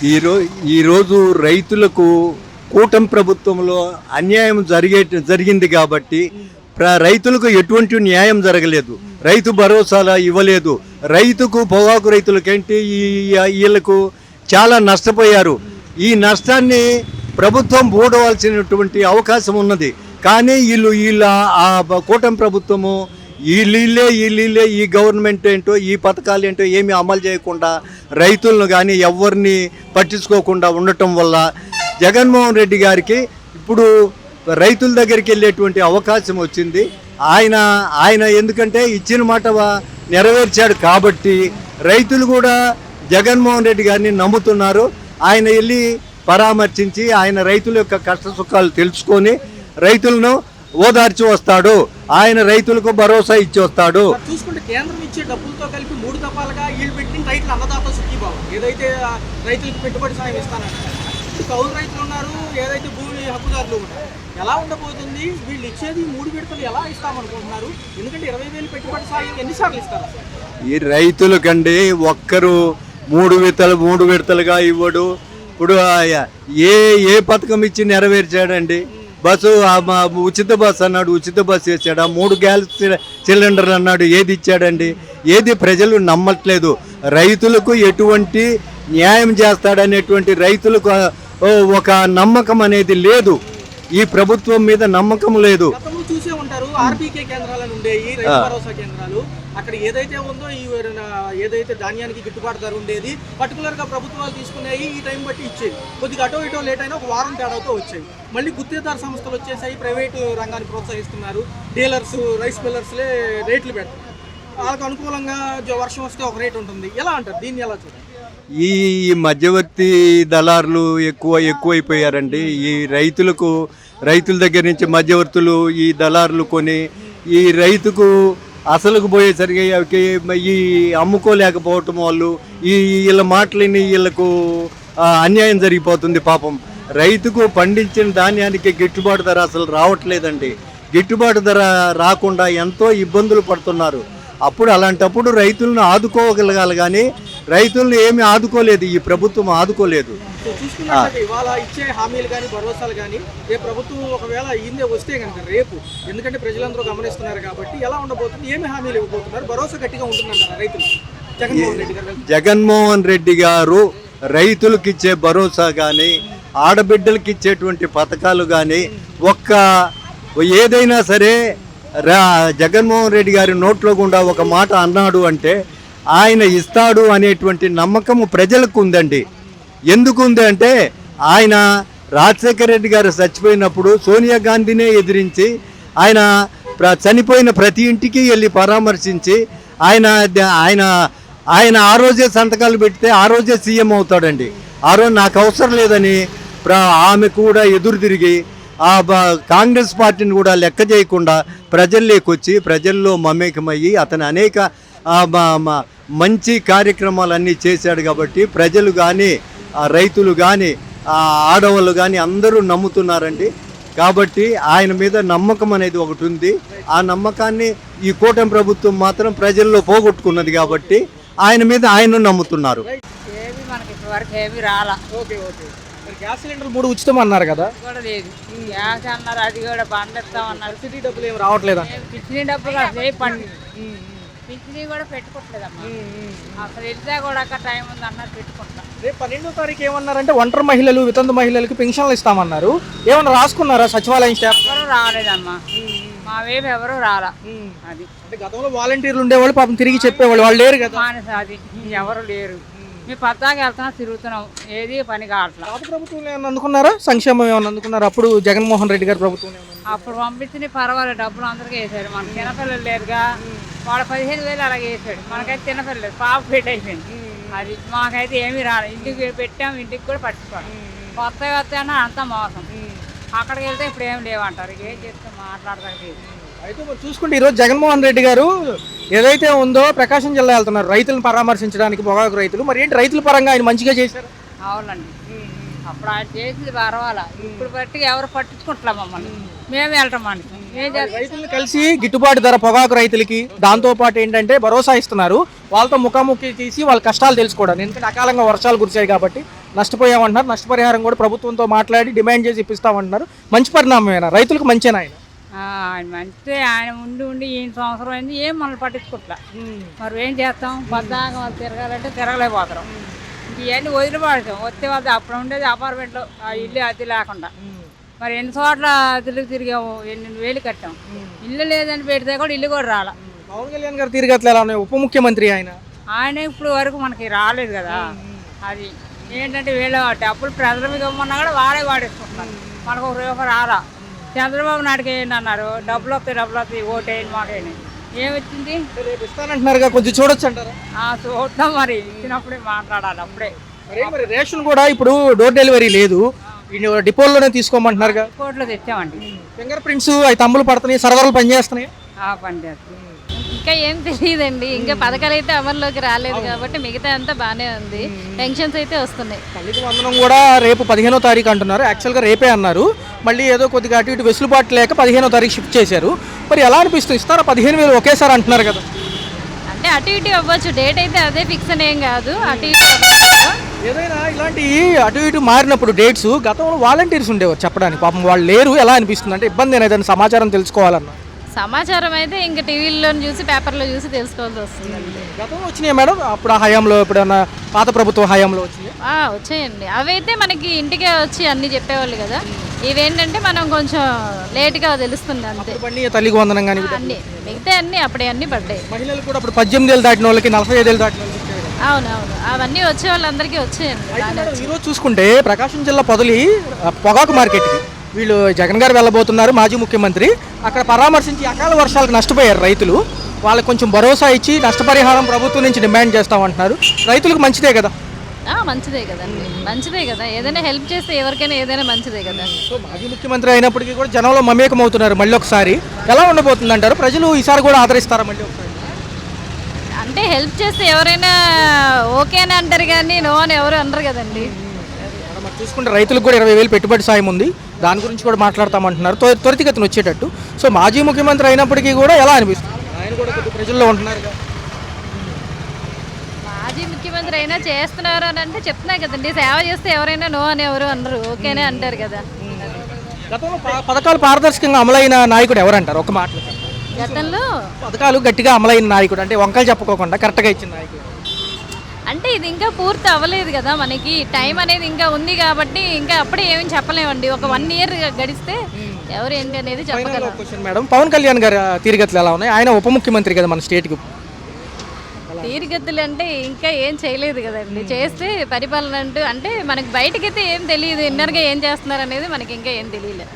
ఈరోజు రైతులకు కూటమి ప్రభుత్వంలో అన్యాయం జరిగింది కాబట్టి రైతులకు ఎటువంటి న్యాయం జరగలేదు. రైతు భరోసాలు ఇవ్వలేదు. పొగాకు రైతులకేంటి వీళ్ళకు చాలా నష్టపోయారు. ఈ నష్టాన్ని ప్రభుత్వం పూడవలసినటువంటి అవకాశం ఉన్నది. కానీ వీళ్ళ కూటమి ప్రభుత్వము వీళ్ళే ఈ గవర్నమెంట్ ఏంటో ఈ పథకాలు ఏంటో ఏమీ అమలు చేయకుండా రైతులను కానీ ఎవరిని పట్టించుకోకుండా ఉండటం వల్ల జగన్మోహన్ రెడ్డి గారికి ఇప్పుడు రైతుల దగ్గరికి వెళ్ళేటువంటి అవకాశం వచ్చింది. ఆయన ఎందుకంటే ఇచ్చిన మాట నెరవేర్చాడు కాబట్టి రైతులు కూడా జగన్మోహన్ రెడ్డి గారిని నమ్ముతున్నారు. ఆయన వెళ్ళి పరామర్శించి ఆయన రైతుల యొక్క కష్ట సుఖాలు తెలుసుకొని రైతులను ఓదార్చి వస్తాడు. ఆయన రైతులకు భరోసా ఇచ్చి వస్తాడు. చూసుకుంటే కేంద్రం ఇచ్చే డబ్బులతో కలిపి 3 దఫాలుగా వీళ్ళు పెట్టిన రైతులు అన్నదాత సుఖీభావం ఏదైతే రైతులకు పెట్టుబడి సాయం ఇస్తానంటారు. కౌలు రైతులు ఉన్నారు, ఏదైతే భూమి హక్కుదారులు ఉన్నారు. ఎలా ఉండబోతుంది? వీళ్ళు ఇచ్చేది 3 విడతలు ఎలా ఇస్తామనుకుంటున్నారు? ఎందుకంటే 20,000 పెట్టుబడి సాయం ఎన్నిసార్లు ఇస్తారు? ఈ రైతులకండి ఒక్కరు 3 విడతలుగా ఇవ్వడు. ఇప్పుడు ఏ పథకం ఇచ్చి నెరవేర్చాడండి? బస్సు ఉచిత బస్సు అన్నాడు, ఉచిత బస్సు వేసాడా? 3 గ్యాస్ సిలిండర్లు అన్నాడు, ఏది ఇచ్చాడండి? ఏది ప్రజలు నమ్మట్లేదు. రైతులకు ఎటువంటి న్యాయం చేస్తాడనేటువంటి రైతులకు ఒక నమ్మకం అనేది లేదు. ఈ ప్రభుత్వం మీద నమ్మకం లేదు. చూసే ఉంటారు ఆర్బీకే కేంద్రాలను ఉండేవి, రైతు భరోసా కేంద్రాలు. అక్కడ ఏదైతే ఉందో ఏదైతే ధాన్యానికి గిట్టుబాటు ధర ఉండేది పర్టికులర్ గా ప్రభుత్వాలు తీసుకునేవి ఈ టైం బట్టి ఇచ్చేవి. కొద్దిగా అటో ఇటో లేట్ అయినా ఒక వారం తేడాతో వచ్చాయి. మళ్ళీ గుత్తేదారు సంస్థలు వచ్చేసాయి, ప్రైవేటు రంగాన్ని ప్రోత్సహిస్తున్నారు. డీలర్స్, రైస్ మిల్లర్స్లే రేట్లు పెడతారు. వాళ్ళకు అనుకూలంగా వర్షం వస్తే ఒక రేట్ ఉంటుంది. ఎలా అంటారు దీన్ని? ఎలా చూడాలి? ఈ మధ్యవర్తి దళారులు ఎక్కువైపోయారండి. ఈ రైతుల దగ్గర నుంచి మధ్యవర్తులు ఈ దళారులు కొని ఈ రైతుకు అసలుకు పోయేసరికి ఈ అమ్ముకోలేకపోవటం వాళ్ళు వీళ్ళ మాటలని వీళ్ళకు అన్యాయం జరిగిపోతుంది. పాపం రైతుకు పండించిన ధాన్యానికి గిట్టుబాటు ధర అసలు రావట్లేదండి. గిట్టుబాటు ధర రాకుండా ఎంతో ఇబ్బందులు పడుతున్నారు. అలాంటప్పుడు రైతులను ఆదుకోగలగాలి కానీ రైతులను ఏమీ ఆదుకోలేదు. ఈ ప్రభుత్వం ఆదుకోలేదు. చూసుకున్నట్లయితే ఇవాళ ఇచ్చే హామీలు కానీ భరోసాలు కానీ రేపు ప్రభుత్వం ఒకవేళ ఇందే వస్తే కనుక రేపు, ఎందుకంటే ప్రజలందరూ గమనిస్తున్నారు కాబట్టి ఎలా ఉండబోతుంది? ఏమి హామీలు ఇవ్వబోతున్నారు? భరోసా గట్టిగా ఉంటుందంటారా రైతులు? జగన్మోహన్ రెడ్డి గారు రైతులకు ఇచ్చే భరోసా కానీ ఆడబిడ్డలకు ఇచ్చేటువంటి పథకాలు కానీ ఏదైనా సరే జగన్మోహన్ రెడ్డి గారి నోట్లో గుండా ఒక మాట అన్నాడు అంటే ఆయన ఇస్తాడు అనేటువంటి నమ్మకము ప్రజలకు ఉందండి. ఎందుకు ఉంది అంటే ఆయన రాజశేఖర రెడ్డి గారు చచ్చిపోయినప్పుడు సోనియా గాంధీనే ఎదిరించి ఆయన చనిపోయిన ప్రతి ఇంటికి వెళ్ళి పరామర్శించి ఆయన ఆ రోజే సంతకాలు పెడితే ఆ రోజే సీఎం అవుతాడండి. ఆ రోజు నాకు అవసరం లేదని ఆమె కూడా ఎదురు తిరిగి కాంగ్రెస్ పార్టీని కూడా లెక్క చేయకుండా ప్రజల్లోకి వచ్చి ప్రజల్లో మమేకమయ్యి అతను అనేక మంచి కార్యక్రమాలన్నీ చేశాడు. కాబట్టి ప్రజలు కానీ రైతులు కానీ ఆడవాళ్ళు కానీ అందరూ నమ్ముతున్నారండి. కాబట్టి ఆయన మీద నమ్మకం అనేది ఒకటి ఉంది. ఆ నమ్మకాన్ని ఈ కూటమి ప్రభుత్వం మాత్రం ప్రజల్లో పోగొట్టుకున్నది కాబట్టి ఆయన మీద ఆయన నమ్ముతున్నారు. గ్యాస్ సిలిండర్ 3 ఉచితం అన్నారు కదా? కూడా లేదు. గ్యాస్ అన్నారు, అది కూడా పండిస్తామన్నారు. సబ్సిడీ డబ్బులు ఏమి రావట్లేదా? పిచ్చిని డబ్బులు పిచ్చిని కూడా పెట్టుకోవట్లేదమ్మా. అసలు వెళ్తే కూడా అక్కడ టైం ఉంది అన్నారు, పెట్టుకుంటాం. రేపు 12వ తారీఖు ఏమన్నారంటే ఒంటరి మహిళలు, వితంతు మహిళలకు పెన్షన్లు ఇస్తామన్నారు. ఏమన్నా రాసుకున్నారా సచివాలయం స్టాఫ్? ఎవరు రాలేదమ్మా, మా వైపు ఎవరు రాలా. అది అంటే గతంలో వాలంటీర్లు ఉండేవాళ్ళు, పాపం తిరిగి చెప్పేవాళ్ళు, వాళ్ళు లేరు కదా? అది ఎవరు లేరు. మీ పత్తాకి వెళ్తున్నా, తిరుగుతున్నాం, ఏది పని కావట్లేదు. గత ప్రభుత్వం ఏమన్నా అందుకున్నారా? సంక్షేమం ఏమన్నా అందుకున్నారా అప్పుడు జగన్మోహన్ రెడ్డి గారి ప్రభుత్వం? అప్పుడు పంపించిన పర్వాలేదు, డబ్బులు అందరికీ వేసాడు. మనకి చిన్నపిల్లలు లేరుగా, వాడు 15,000 అలాగే వేసాడు. మనకైతే చిన్నపిల్లలు పాప పెట్టి అయిపోయింది. అది మాకైతే ఏమీ రాలేదు. ఇంటికి పెట్టాము, ఇంటికి కూడా పట్టుకోవాలి. కొత్తగా వస్తాయన్నా అంతా మోసం. అక్కడికి వెళ్తే ఇప్పుడు ఏం లేవంటారు. ఏం చేస్తే మాట్లాడతారు. అయితే మరి చూసుకుంటే ఈరోజు జగన్మోహన్ రెడ్డి గారు ఏదైతే ఉందో ప్రకాశం జిల్లా వెళ్తున్నారు రైతులను పరామర్శించడానికి, పొగాకు రైతులు. మరి ఏంటి రైతుల పరంగా ఆయన మంచిగా చేశారు? అవునండి, అప్పుడు ఆయన చేసింది పర్వాలా. ఇప్పుడు బట్టి ఎవరు పట్టించుకుంటలే మమ్మల్ని, మేము వెళ్ళటమండి. రైతులను కలిసి గిట్టుబాటు ధర పొగాకు రైతులకి, దాంతోపాటు ఏంటంటే భరోసా ఇస్తున్నారు. వాళ్ళతో ముఖాముఖి తీసి వాళ్ళ కష్టాలు తెలుసుకోవడానికి. ఎందుకంటే అకాలంగా వర్షాలు కురిశాయి కాబట్టి నష్టపోయామంటున్నారు. నష్టపరిహారం కూడా ప్రభుత్వంతో మాట్లాడి డిమాండ్ చేసి ఇప్పిస్తామంటున్నారు. మంచి పరిణామమేనా? రైతులకు మంచేనా ఆయన? ఆయన మంచిదే. ఆయన ఉండి ఈ సంవత్సరం అయింది ఏం మనల్ని పట్టించుకోవట్లా. మరి ఏం చేస్తాం? పద్దాక వాళ్ళు తిరగాలంటే తిరగలేకపోతాం. ఇంక ఇవన్నీ వదిలిపడతాం. వస్తే వాళ్ళు అప్పుడు ఉండేది అపార్ట్మెంట్లో ఆ ఇల్లు అద్దె లేకుండా. మరి ఎన్ని చోట్ల అద్దెలు తిరిగాము, 8,000 కట్టాం. ఇల్లు లేదని పెడితే కూడా ఇల్లు కూడా రాలా. పవన్ కళ్యాణ్ గారు తిరిగట్లే ఎలా ఉన్నాయి? ఉప ముఖ్యమంత్రి ఆయన ఇప్పుడు వరకు మనకి రాలేదు కదా. అది ఏంటంటే వీళ్ళు డబ్బులు ప్రజల మీద ఇవ్వమన్నా కూడా వాడే వాడేసుకుంటున్నారు. మనకు ఒక రూపాయి రాలా. చంద్రబాబు నాయుడుకి ఏంటి అన్నారు, డబ్బులు వస్తాయి ఓటేయండి మాకేయండి. ఏమొచ్చింది? రేపు ఇస్తానంటున్నారుగా, కొంచెం చూడొచ్చు అంటారా? చూద్దాం, మరి ఇచ్చినప్పుడే మాట్లాడాలి. అప్పుడే మరి రేషన్ కూడా ఇప్పుడు డోర్ డెలివరీ లేదు, డిపోల్లోనే తీసుకోమంటున్నారుగా. కోట్లో తెచ్చామండి. ఫింగర్ ప్రింట్స్ అవి తమ్ములు పడుతున్నాయి, సర్వర్లు పనిచేస్తున్నాయి. పని చేస్తాం. ఇంకా ఏం తెలియదండి. ఇంకా పథకాలు అయితే అమల్లోకి రాలేదు కాబట్టి మిగతా అంతా బాగానే ఉంది. పెన్షన్స్ అయితే వస్తున్నాయి. తల్లికి వందనం కూడా రేపు 15వ తారీఖు అంటున్నారు. యాక్చువల్గా రేపే అన్నారు. మళ్ళీ ఏదో కొద్దిగా అటు ఇటు వెసులుబాటు లేక 15వ తారీఖు షిఫ్ట్ చేశారు. మరి ఎలా అనిపిస్తుంది? ఇస్తారా 15,000 ఒకేసారి అంటున్నారు కదా? అంటే అటు ఇటు అవ్వచ్చు. డేట్ అయితే అదే ఫిక్స్ అని ఏం కాదు. అటు ఇటు అవ్వచ్చు. ఏదైనా ఇలాంటి అటు ఇటు మారినప్పుడు డేట్స్ గతంలో వాలంటీర్స్ ఉండేవారు చెప్పడానికి. పాపం వాళ్ళు లేరు. ఎలా అనిపిస్తుంది? అంటే ఇబ్బంది ఏదైనా సమాచారం తెలుసుకోవాలన్నా సమాచారం అయితే ఇంకా టీవీలో చూసి పేపర్లో చూసి తెలుసుకోవాల్సి వస్తుందండి. గతంలో వచ్చినాయి మేడం? అప్పుడు ఆ హయాంలో ఎప్పుడన్నా పాత ప్రభుత్వ హయాంలో వచ్చినాయి? వచ్చాయండి. అవైతే మనకి ఇంటికే వచ్చి అన్ని చెప్పేవాళ్ళు కదా. ఇవేంటంటే మనం కొంచెం లేట్గా తెలుస్తుంది అంతే. తల్లికి వందనం కానీ అన్ని మిగతా అన్ని అప్పుడే అన్ని పడ్డాయి. మహిళలు కూడా అప్పుడు 18 ఏళ్ళు దాటిన వాళ్ళకి, 45 ఏళ్ళు దాటిన వాళ్ళకి. అవునవును, అవన్నీ వచ్చే వాళ్ళందరికీ వచ్చాయండి. ఈరోజు చూసుకుంటే ప్రకాశం జిల్లా పొదలి పొగాకు మార్కెట్కి వీళ్ళు జగన్ గారు వెళ్ళబోతున్నారు, మాజీ ముఖ్యమంత్రి. అక్కడ పరామర్శించి అకాల వర్షాలకు నష్టపోయారు రైతులు. వాళ్ళకి కొంచెం భరోసా ఇచ్చి నష్టపరిహారం ప్రభుత్వం నుంచి డిమాండ్ చేస్తామంటున్నారు. రైతులకు మంచిదే కదా? మంచిదే కదండి, మంచిదే కదా. ఏదైనా హెల్ప్ చేస్తే ఎవరికైనా ఏదైనా మంచిదే కదా. సో మాజీ ముఖ్యమంత్రి అయినప్పటికీ కూడా జనంలో మమేకం అవుతున్నారు. మళ్ళీ ఒకసారి ఎలా ఉండబోతుంది అంటారు? ప్రజలు ఈసారి కూడా ఆదరిస్తారా మళ్ళీ ఒకసారి? అంటే హెల్ప్ చేస్తే ఎవరైనా ఓకే అని అంటారు కానీ నో అని ఎవరు అనరు కదండి. మనం చూసుకుంటే రైతులకు కూడా 20,000 పెట్టుబడి సాయం ఉంది. దాని గురించి కూడా మాట్లాడతామంటున్నారు త్వరితగతిన వచ్చేటట్టు. సో మాజీ ముఖ్యమంత్రి అయినప్పటికీ కూడా ఎలా అనిపిస్తుంది? ఆయన కూడా కొద్ది ప్రజల్లో ఉంటున్నారు కదా. మాజీ ముఖ్యమంత్రి అయినా చేస్తున్నారు అని అంటే చెప్తున్నా కదండి. సేవ చేస్తే ఎవరైనా నో అని ఎవరు అనరు, ఓకేనే అంటారు కదా. గతంలో పథకాలు పారదర్శకంగా అమలైన నాయకుడు ఎవరంటారు? ఒక మాటలో గతంలో పథకాలు గట్టిగా అమలైన నాయకుడు అంటే వంకలు చెప్పుకోకుండా కరెక్ట్గా ఇచ్చిన నాయకుడు అంటే ఇది ఇంకా పూర్తి అవ్వలేదు కదా. మనకి టైం అనేది ఇంకా ఉంది కాబట్టి ఇంకా అప్పుడే ఏమీ చెప్పలేమండి. ఒక 1 ఇయర్ గడిస్తే ఎవరు ఏంటి అనేది చెప్పగలరు. మేడం, పవన్ కళ్యాణ్ గారు తీరుగతులు ఎలా ఉన్నాయి? ఆయన ఉప ముఖ్యమంత్రి కదా మన స్టేట్కి. తీరుగతులు అంటే ఇంకా ఏం చేయలేదు కదండి. చేస్తే పరిపాలన అంటే మనకి బయటకైతే ఏం తెలియదు. ఇన్నర్గా ఏం చేస్తున్నారు అనేది మనకి ఇంకా ఏం తెలియలేదు.